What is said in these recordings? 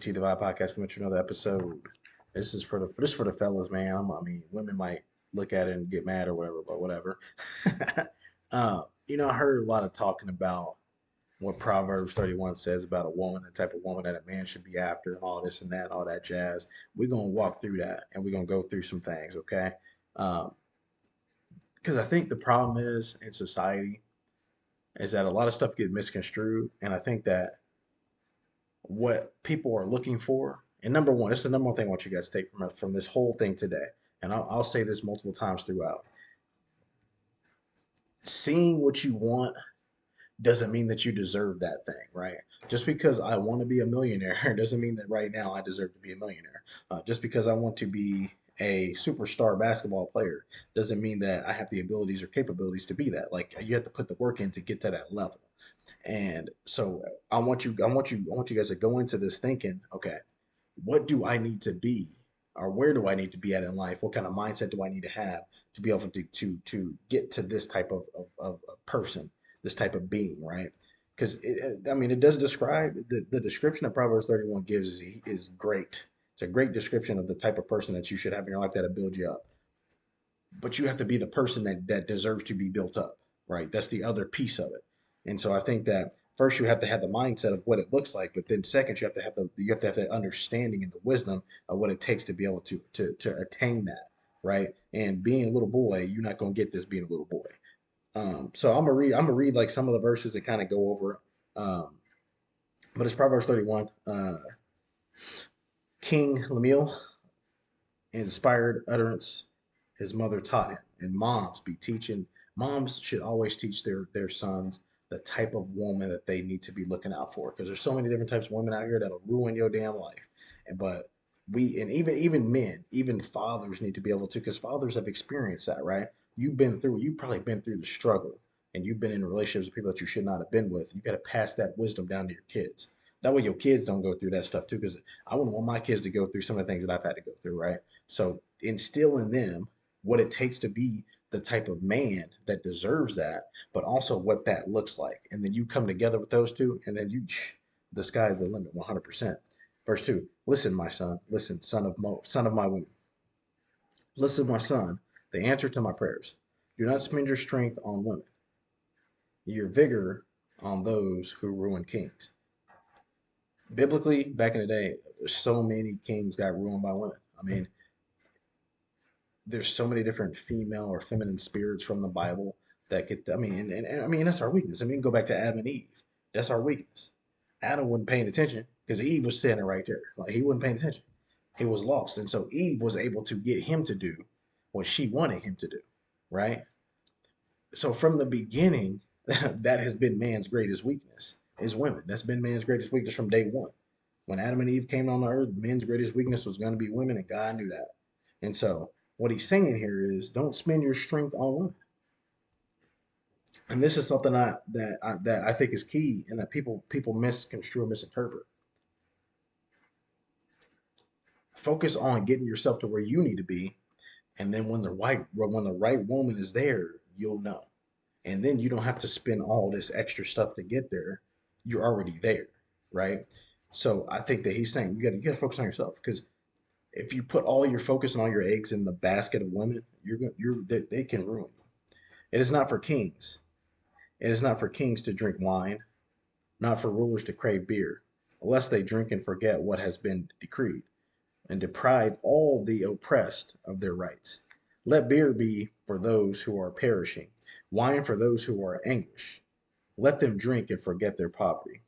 BT the Vibe Podcast coming to another episode. This is for the fellas, man. I mean, women might look at it and get mad or whatever, but whatever. I heard a lot of talking about what Proverbs 31 says about a woman, the type of woman that a man should be after, and all this and that, and all that jazz. We're gonna walk through that, and we're gonna go through some things, okay? Because I think the problem is in society is that a lot of stuff get misconstrued, and I think that what people are looking for. And number one, this is the number one thing I want you guys to take from this whole thing today. And I'll say this multiple times throughout. Seeing what you want doesn't mean that you deserve that thing, right? Just because I want to be a millionaire doesn't mean that right now I deserve to be a millionaire. Just because I want to be a superstar basketball player doesn't mean that I have the abilities or capabilities to be that. Like you have to put the work in to get to that level. And so I want you guys to go into this thinking, okay, what do I need to be, or where do I need to be at in life? What kind of mindset do I need to have to be able to get to this type of person, this type of being, right? Because I mean, it does describe the description that Proverbs 31 gives is great. It's a great description of the type of person that you should have in your life that'll build you up. But you have to be the person that deserves to be built up, right? That's the other piece of it. And so I think that first you have to have the mindset of what it looks like, but then second you have to have the understanding and the wisdom of what it takes to be able to attain that, right? And being a little boy, you're not gonna get this being a little boy. So I'm gonna read like some of the verses and kind of go over it. But it's Proverbs 31. King Lemuel inspired utterance his mother taught him. And moms should always teach their sons the type of woman that they need to be looking out for, because there's so many different types of women out here that'll ruin your damn life. But even men, even fathers need to be able to, because fathers have experienced that, right? You've probably been through the struggle, and you've been in relationships with people that you should not have been with. You got to pass that wisdom down to your kids. That way your kids don't go through that stuff too, because I wouldn't want my kids to go through some of the things that I've had to go through, right? So instill in them what it takes to be the type of man that deserves that, but also what that looks like. And then you come together with those two, and then the sky's the limit, 100%. Verse 2, listen, my son, listen, son of my womb. Listen, my son, the answer to my prayers. Do not spend your strength on women, your vigor on those who ruin kings. Biblically, back in the day, so many kings got ruined by women. I mean, there's so many different female or feminine spirits from the Bible that could, I mean, and I mean, that's our weakness. I mean, go back to Adam and Eve. That's our weakness. Adam wasn't paying attention because Eve was standing right there. Like he wasn't paying attention. He was lost. And so Eve was able to get him to do what she wanted him to do. Right. So from the beginning, that has been man's greatest weakness is women. That's been man's greatest weakness from day one. When Adam and Eve came on the earth, men's greatest weakness was going to be women, and God knew that. And so what he's saying here is don't spend your strength on women. And this is something that I think is key and that people misconstrue and misinterpret. Focus on getting yourself to where you need to be, and then when the right woman is there, you'll know. And then you don't have to spend all this extra stuff to get there. You're already there, right? So I think that he's saying you got to focus on yourself, because if you put all your focus and all your eggs in the basket of women, they can ruin you. It is not for kings. It is not for kings to drink wine, not for rulers to crave beer, lest they drink and forget what has been decreed, and deprive all the oppressed of their rights. Let beer be for those who are perishing, wine for those who are anguish. Let them drink and forget their poverty.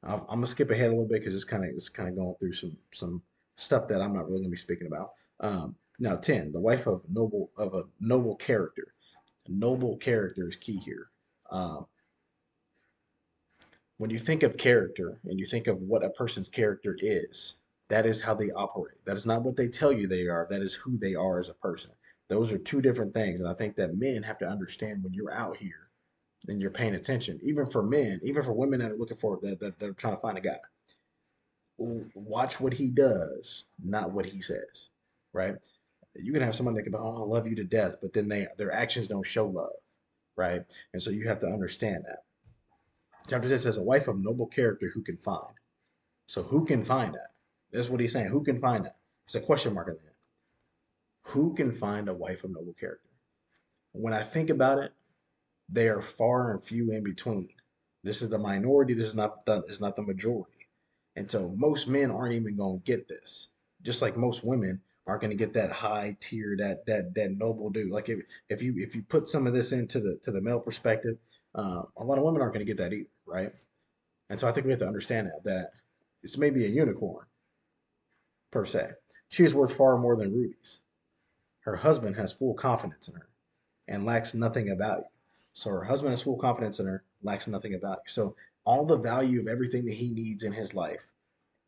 I'm gonna skip ahead a little bit because it's kind of going through some stuff that I'm not really gonna be speaking about. Now, 10, the wife of a noble character. A noble character is key here. Um, when you think of character and you think of what a person's character is, that is how they operate. That is not what they tell you they are. That is who they are as a person. Those are two different things, and I think that men have to understand when you're out here and you're paying attention. Even for men, even for women that are looking for that are trying to find a guy, watch what he does, not what he says, right? You can have someone that can be, oh, I love you to death, but then their actions don't show love, right? And so you have to understand that. Chapter 10 says, a wife of noble character who can find. So who can find that? That's what he's saying. Who can find that? It's a question mark at the end. Who can find a wife of noble character? When I think about it, they are far and few in between. This is the minority. This is not the majority. And so most men aren't even going to get this. Just like most women aren't going to get that high tier, that noble dude. Like if you put some of this into the male perspective, a lot of women aren't going to get that either, right? And so I think we have to understand that it's maybe a unicorn per se. She is worth far more than rubies. Her husband has full confidence in her and lacks nothing of value. So her husband has full confidence in her, lacks nothing of value. So all the value of everything that he needs in his life,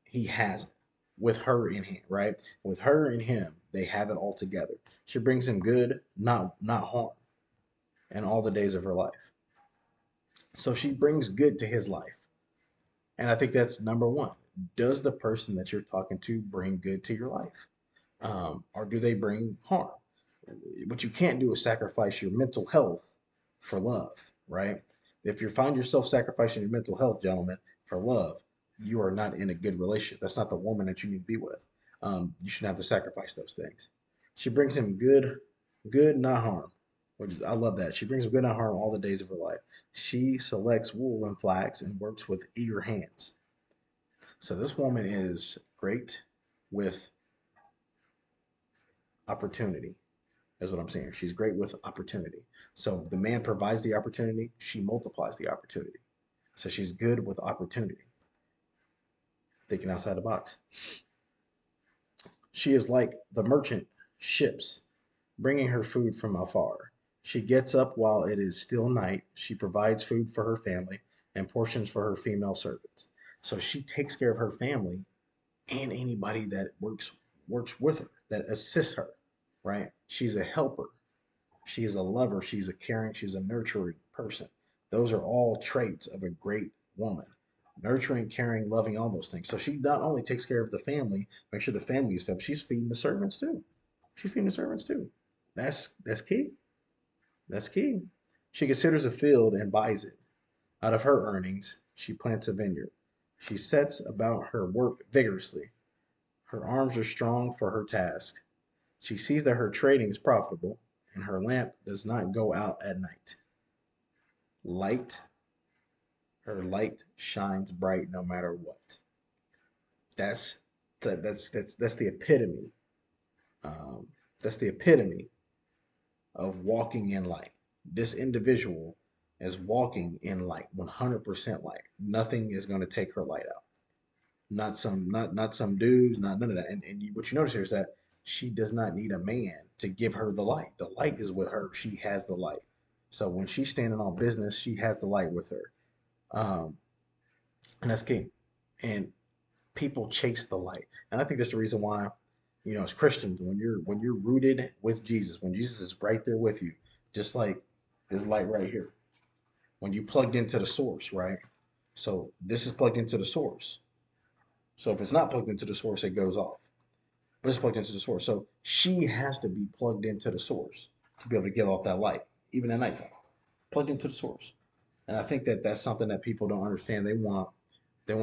he has it with her in him, right? With her and him, they have it all together. She brings him good, not harm, in all the days of her life. So she brings good to his life. And I think that's number one. Does the person that you're talking to bring good to your life? Or do they bring harm? What you can't do is sacrifice your mental health for love, right? If you find yourself sacrificing your mental health, gentlemen, for love, you are not in a good relationship. That's not the woman that you need to be with. You shouldn't have to sacrifice those things. She brings him good, not harm. Which is, I love that. She brings him good, not harm all the days of her life. She selects wool and flax and works with eager hands. So this woman is great with opportunity, is what I'm saying. She's great with opportunity. So the man provides the opportunity, she multiplies the opportunity. So she's good with opportunity, thinking outside the box. She is like the merchant ships, bringing her food from afar. She gets up while it is still night. She provides food for her family and portions for her female servants. So she takes care of her family and anybody that works with her, that assists her, right? She's a helper. She is a lover. She's a caring. She's a nurturing person. Those are all traits of a great woman. Nurturing, caring, loving, all those things. So she not only takes care of the family, make sure the family is fed, but she's feeding the servants too. She's feeding the servants too. That's key. That's key. She considers a field and buys it. Out of her earnings, she plants a vineyard. She sets about her work vigorously. Her arms are strong for her task. She sees that her trading is profitable, and her lamp does not go out at night. Light, her light shines bright no matter what. That's that's the epitome. Um, that's the epitome of walking in light. This individual is walking in light, 100% light. Nothing is going to take her light out. Not some dudes, not none of that. And what you notice here is that she does not need a man to give her the light. The light is with her. She has the light. So when she's standing on business, she has the light with her. Um, and that's key. And people chase the light. And I think that's the reason why, as Christians, when you're rooted with Jesus, when Jesus is right there with you, just like this light right here, when you plugged into the source, right? So this is plugged into the source. So if it's not plugged into the source, it goes off. But it's plugged into the source. So she has to be plugged into the source to be able to give off that light, even at nighttime. Plugged into the source. And I think that that's something that people don't understand. They want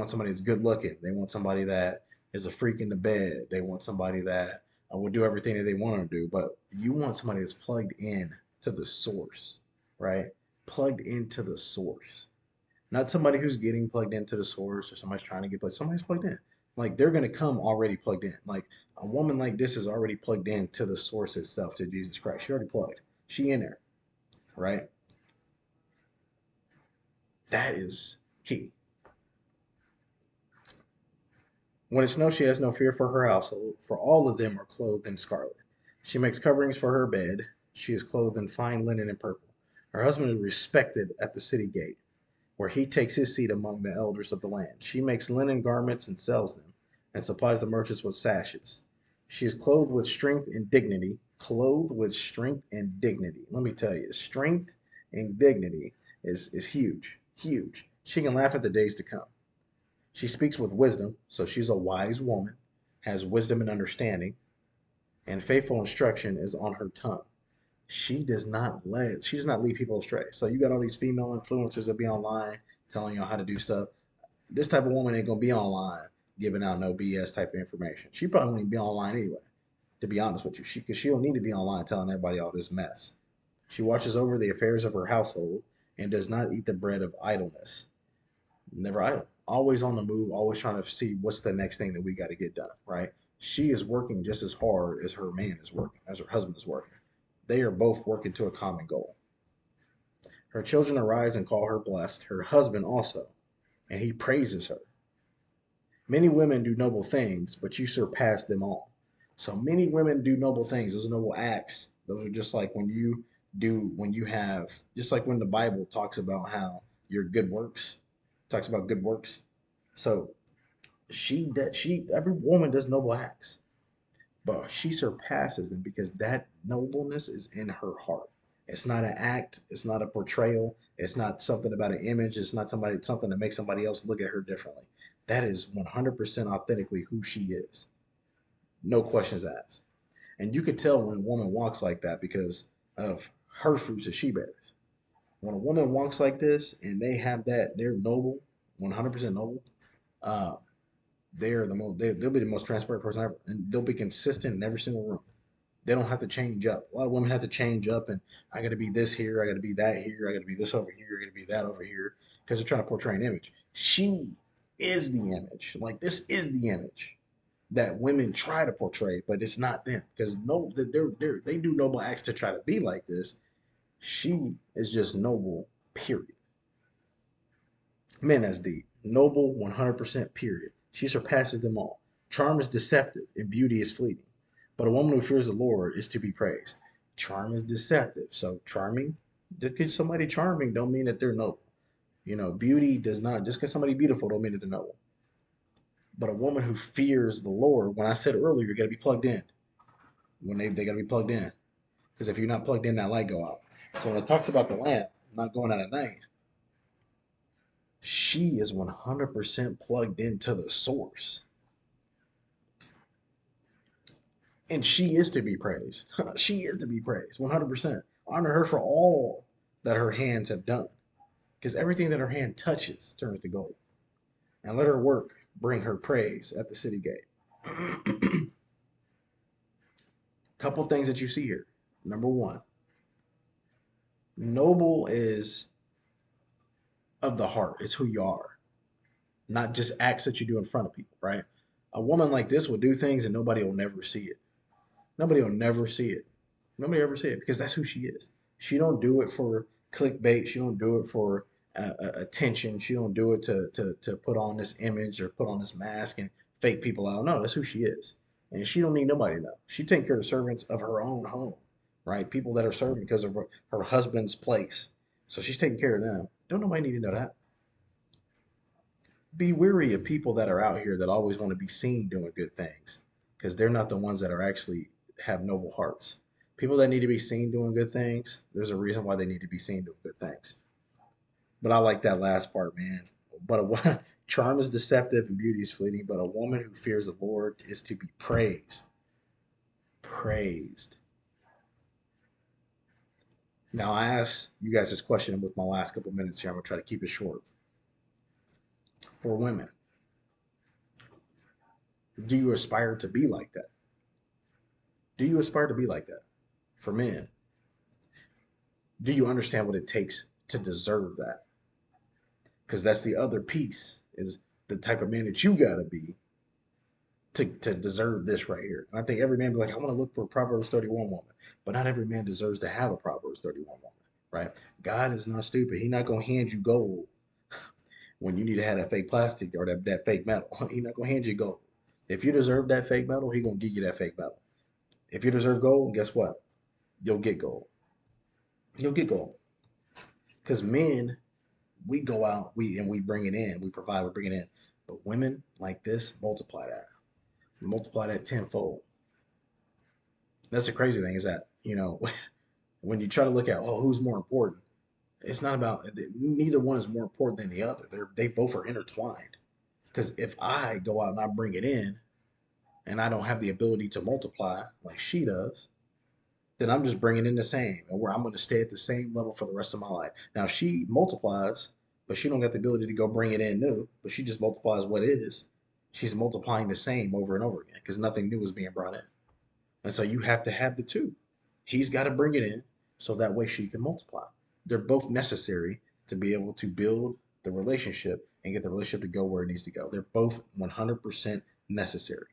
somebody that's good looking. They want somebody that is a freak in the bed. They want somebody that will do everything that they want to do. But you want somebody that's plugged in to the source, right? Plugged into the source. Not somebody who's getting plugged into the source or somebody's trying to get plugged. Somebody's plugged in. Like they're gonna come already plugged in. Like a woman like this is already plugged in to the source itself, to Jesus Christ. She already plugged. She in there, right? That is key. When it snows, she has no fear for her household, for all of them are clothed in scarlet. She makes coverings for her bed. She is clothed in fine linen and purple. Her husband is respected at the city gate, where he takes his seat among the elders of the land. She makes linen garments and sells them, and supplies the merchants with sashes. She is clothed with strength and dignity. Clothed with strength and dignity. Let me tell you, strength and dignity is huge, huge. She can laugh at the days to come. She speaks with wisdom, so she's a wise woman, has wisdom and understanding, and faithful instruction is on her tongue. She does not lead people astray. So you got all these female influencers that be online telling you how to do stuff. This type of woman ain't gonna be online giving out no BS type of information. She probably wouldn't be online anyway, to be honest with you. Because she don't need to be online telling everybody all this mess. She watches over the affairs of her household and does not eat the bread of idleness. Never idle. Always on the move, always trying to see what's the next thing that we got to get done, right? She is working just as hard as her man is working, as her husband is working. They are both working to a common goal. Her children arise and call her blessed, her husband also, and he praises her. Many women do noble things, but you surpass them all. So many women do noble things. Those are noble acts. Those are just like when you have, just like when the Bible talks about how your good works, talks about good works. So every woman does noble acts, but she surpasses them because that nobleness is in her heart. It's not an act. It's not a portrayal. It's not something about an image. It's not something to make somebody else look at her differently. That is 100% authentically who she is. No questions asked. And you could tell when a woman walks like that because of her fruits that she bears. When a woman walks like this and they have that, they're noble, 100% noble. Uh, they're the most. They'll be the most transparent person ever, and they'll be consistent in every single room. They don't have to change up. A lot of women have to change up, and I got to be this here, I got to be that here, I got to be this over here, I got to be that over here, because they're trying to portray an image. She is the image. Like this is the image that women try to portray, but it's not them because no, they do noble acts to try to be like this. She is just noble. Period. Man, that's deep. Noble, 100%. Period. She surpasses them all. Charm is deceptive, and beauty is fleeting. But a woman who fears the Lord is to be praised. Charm is deceptive. So charming, just because somebody charming don't mean that they're noble. Beauty does not just because somebody beautiful don't mean that they're noble. But a woman who fears the Lord, when I said earlier, you got to be plugged in. When they got to be plugged in, because if you're not plugged in, that light go out. So when it talks about the lamp not going out at night, she is 100% plugged into the source. And she is to be praised. She is to be praised 100%. Honor her for all that her hands have done, because everything that her hand touches turns to gold. And let her work bring her praise at the city gate. Couple things that you see here. Number one, noble is of the heart, it's who you are, not just acts that you do in front of people, right? A woman like this will do things and nobody will never see it. Nobody will never see it. Nobody ever see it because that's who she is. She don't do it for clickbait. She don't do it for attention. She don't do it to put on this image or put on this mask and fake people out. No, that's who she is, and she don't need nobody to know. She take care of the servants of her own home, right? People that are serving because of her husband's place. So she's taking care of them. Don't nobody need to know that. Be weary of people that are out here that always want to be seen doing good things because they're not the ones that are actually have noble hearts. People that need to be seen doing good things, there's a reason why they need to be seen doing good things. But I like that last part, man. But charm is deceptive and beauty is fleeting, but a woman who fears the Lord is to be praised. Praised. Now, I asked you guys this question with my last couple minutes here. I'm going to try to keep it short. For women, do you aspire to be like that? Do you aspire to be like that? For men, do you understand what it takes to deserve that? Because that's the other piece is the type of man that you got to be to deserve this right here. And I think every man be like, I want to look for a Proverbs 31 woman, but not every man deserves to have a Proverbs 31 woman, right? God is not stupid. He's not going to hand you gold when you need to have that fake plastic or that fake metal. He's not going to hand you gold. If you deserve that fake metal, he's going to give you that fake metal. If you deserve gold, guess what? You'll get gold. You'll get gold. Because men, we go out, we bring it in, we provide, we bring it in. But women like this, multiply that tenfold. That's the crazy thing is that when you try to look at who's more important, it's not about neither one is more important than the other. They both are intertwined. Because if I go out and I bring it in, and I don't have the ability to multiply like she does, then I'm just bringing in the same, and where I'm going to stay at the same level for the rest of my life. Now she multiplies, but she don't got the ability to go bring it in new, but she just multiplies what is. She's multiplying the same over and over again because nothing new is being brought in. And so you have to have the two. He's got to bring it in so that way she can multiply. They're both necessary to be able to build the relationship and get the relationship to go where it needs to go. They're both 100% necessary.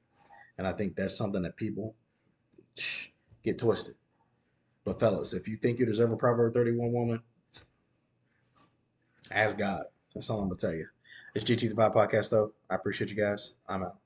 And I think that's something that people get twisted. But fellas, if you think you deserve a Proverb 31 woman, ask God. That's all I'm gonna tell you. It's GT the Vibe Podcast, though. I appreciate you guys. I'm out.